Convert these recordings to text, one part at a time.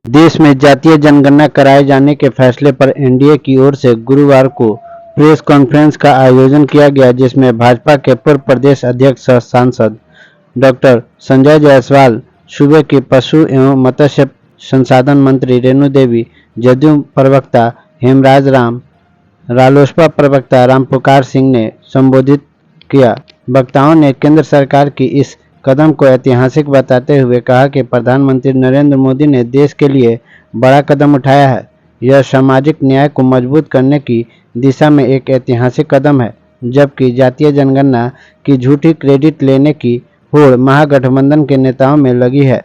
देश में जातीय जनगणना कराए जाने के फैसले पर एनडीए की ओर से गुरुवार को प्रेस कॉन्फ्रेंस का आयोजन किया गया, जिसमें भाजपा के पूर्व प्रदेश अध्यक्ष सह सांसद डॉक्टर संजय जायसवाल, सूबे की पशु एवं मत्स्य संसाधन मंत्री रेणु देवी, जदयू प्रवक्ता हेमराज राम, रालोसपा प्रवक्ता रामपुकार सिंह ने संबोधित किया। वक्ताओं ने केंद्र सरकार की इस कदम को ऐतिहासिक बताते हुए कहा कि प्रधानमंत्री नरेंद्र मोदी ने देश के लिए बड़ा कदम उठाया है। यह सामाजिक न्याय को मजबूत करने की दिशा में एक ऐतिहासिक कदम है, जबकि जातीय जनगणना की झूठी क्रेडिट लेने की होड़ महागठबंधन के नेताओं में लगी है।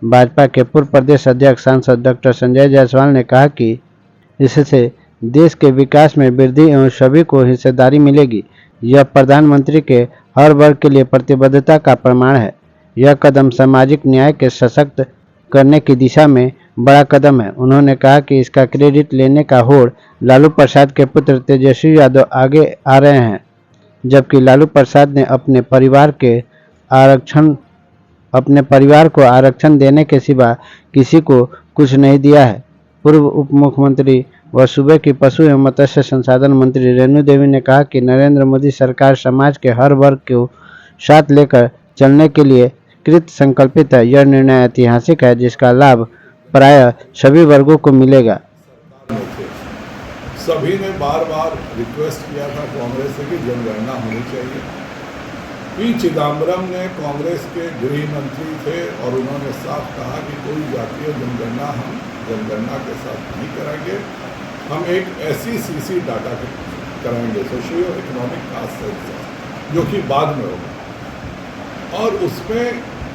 भाजपा के पूर्व प्रदेश अध्यक्ष सांसद डॉक्टर संजय जायसवाल ने कहा कि इससे देश के विकास में वृद्धि एवं सभी को हिस्सेदारी मिलेगी। यह प्रधानमंत्री के हर वर्ग के लिए प्रतिबद्धता का प्रमाण है। यह कदम सामाजिक न्याय के सशक्त करने की दिशा में बड़ा कदम है। उन्होंने कहा कि इसका क्रेडिट लेने का होड़ लालू प्रसाद के पुत्र तेजस्वी यादव आगे आ रहे हैं, जबकि लालू प्रसाद ने अपने परिवार को आरक्षण देने के सिवा किसी को कुछ नहीं दिया है। पूर्व उप मुख्यमंत्री व सूबे की पशु एवं मत्स्य संसाधन मंत्री रेणु देवी ने कहा कि नरेंद्र मोदी सरकार समाज के हर वर्ग को साथ लेकर चलने के लिए कृत संकल्पित है। यह निर्णय ऐतिहासिक है, जिसका लाभ प्रायः सभी वर्गों को मिलेगा। सभी ने बार बार रिक्वेस्ट किया था कांग्रेस से कि जनगणना होनी चाहिए। पी चिदम्बरम ने कांग्रेस के गृह मंत्री थे और उन्होंने साफ कहा कि कोई जातीय जनगणना हम जनगणना के साथ नहीं कराएंगे, हम एक SECC डाटा कराएंगे, सोशियो इकोनॉमिक कास्ट सेंसस, जो कि बाद में होगा। और उसमें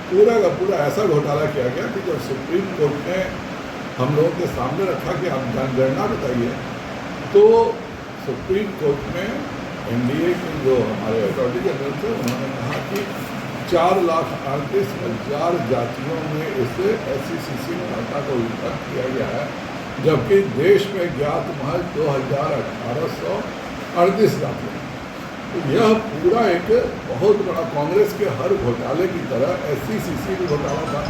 पूरा का पूरा ऐसा घोटाला किया गया कि जब सुप्रीम कोर्ट ने हम लोगों के सामने रखा कि आप जनगणना बताइए, तो सुप्रीम कोर्ट में एनडीए के जो हमारे अटॉर्नी जनरल थे उन्होंने कहा कि 4,38,000 जातियों में इसे SECC डाटा का उल्लेख किया गया है, जबकि देश में ज्ञात महज 2,1838 जातियाँ। तो यह पूरा एक बहुत बड़ा कांग्रेस के हर घोटाले की तरह SECC भी घोटाला था।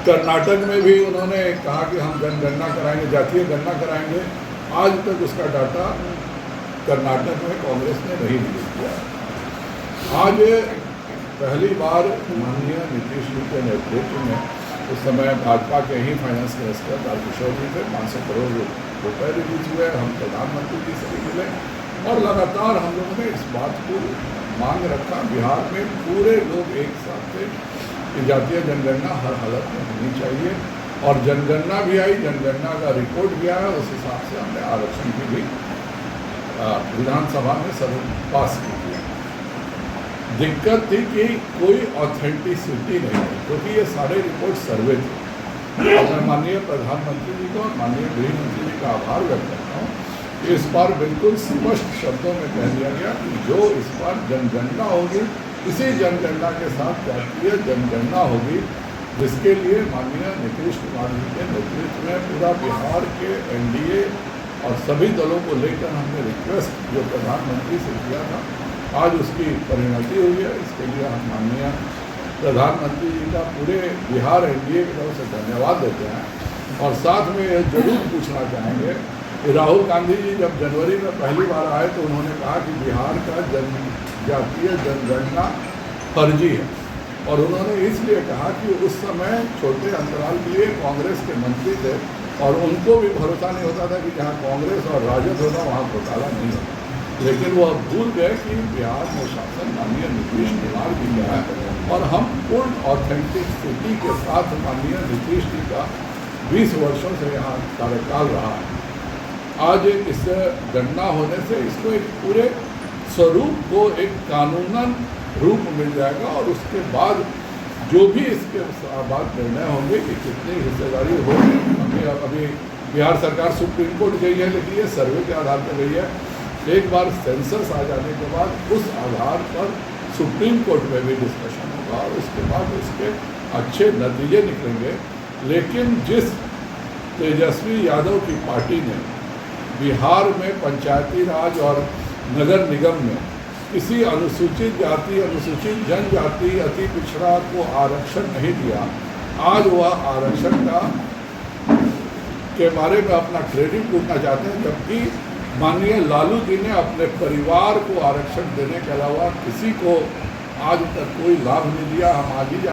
कर्नाटक में भी उन्होंने कहा कि हम जनगणना कराएंगे, जातीय गणना कराएंगे। आज तक उसका डाटा कर्नाटक में कांग्रेस ने नहीं रिलीज किया। आज पहली बार माननीय नीतीश जी के नेतृत्व में, उस समय भाजपा के ही फाइनेंस मिनिस्टर तारकिशोर जी थे, 500 करोड़ रुपए रिलीज हुए। हम प्रधानमंत्री जी से भी मिले और लगातार हम लोगों ने इस बात को मांग रखा। बिहार में पूरे लोग एक साथ थे कि जातीय जनगणना हर हालत में होनी चाहिए, और जनगणना भी आई, जनगणना का रिपोर्ट भी आया। उस हिसाब से हमने आरक्षण की भी विधानसभा में सब पास की थी। दिक्कत थी कि कोई ऑथेंटिसिटी नहीं थी, क्योंकि ये सारे रिपोर्ट सर्वे थे। और मैं माननीय प्रधानमंत्री जी को और माननीय गृह मंत्री जी का आभार व्यक्त करता हूँ। इस बार बिल्कुल स्पष्ट शब्दों में कह दिया गया कि जो इस बार जनगणना होगी, इसी जनगणना के साथ जातीय जनगणना होगी, जिसके लिए माननीय नीतीश कुमार जी के नेतृत्व में पूरा बिहार के एनडीए और सभी दलों को लेकर हमने रिक्वेस्ट जो प्रधानमंत्री से किया था, आज उसकी परिणति हुई है। इसके लिए हम माननीय प्रधानमंत्री जी का पूरे बिहार एनडीए की तरफ से धन्यवाद देते हैं। और साथ में यह जरूर पूछना चाहेंगे कि राहुल गांधी जी जब जनवरी में पहली बार आए तो उन्होंने कहा कि बिहार का जातीय जनगणना फर्जी है, और उन्होंने इसलिए कहा कि उस समय छोटे अंतराल के लिए कांग्रेस के मंत्री थे और उनको भी भरोसा नहीं होता था कि जहाँ कांग्रेस और राजद होगा वहाँ घोटाला नहीं होगा। लेकिन वो अब भूल गए कि बिहार में शासन माननीय नीतीश कुमार जी का है, और हम पूर्ण ऑथेंटिसिटी के साथ माननीय नीतीश जी का 20 वर्षों से यहाँ कार्यकाल रहा है। आज इस गणना होने से इसको एक पूरे स्वरूप को एक कानूनन रूप मिल जाएगा, और उसके बाद जो भी इसके बाद निर्णय होंगे कि कितनी हिस्सेदारी होगी। अभी बिहार सरकार सुप्रीम कोर्ट गई है, लेकिन ये सर्वे के आधार पर गई है। एक बार सेंसस आ जाने के बाद उस आधार पर सुप्रीम कोर्ट में भी डिस्कशन होगा, और उसके बाद उसके अच्छे नतीजे निकलेंगे। लेकिन जिस तेजस्वी यादव की पार्टी ने बिहार में पंचायती राज और नगर निगम में किसी अनुसूचित जाति, अनुसूचित जनजाति, अति पिछड़ा को आरक्षण नहीं दिया, आज वह आरक्षण का के बारे में अपना क्रेडिट पूछना चाहते हैं, जबकि माननीय लालू जी ने अपने परिवार को आरक्षण देने के अलावा किसी को आज तक कोई लाभ नहीं दिया। हम आज ही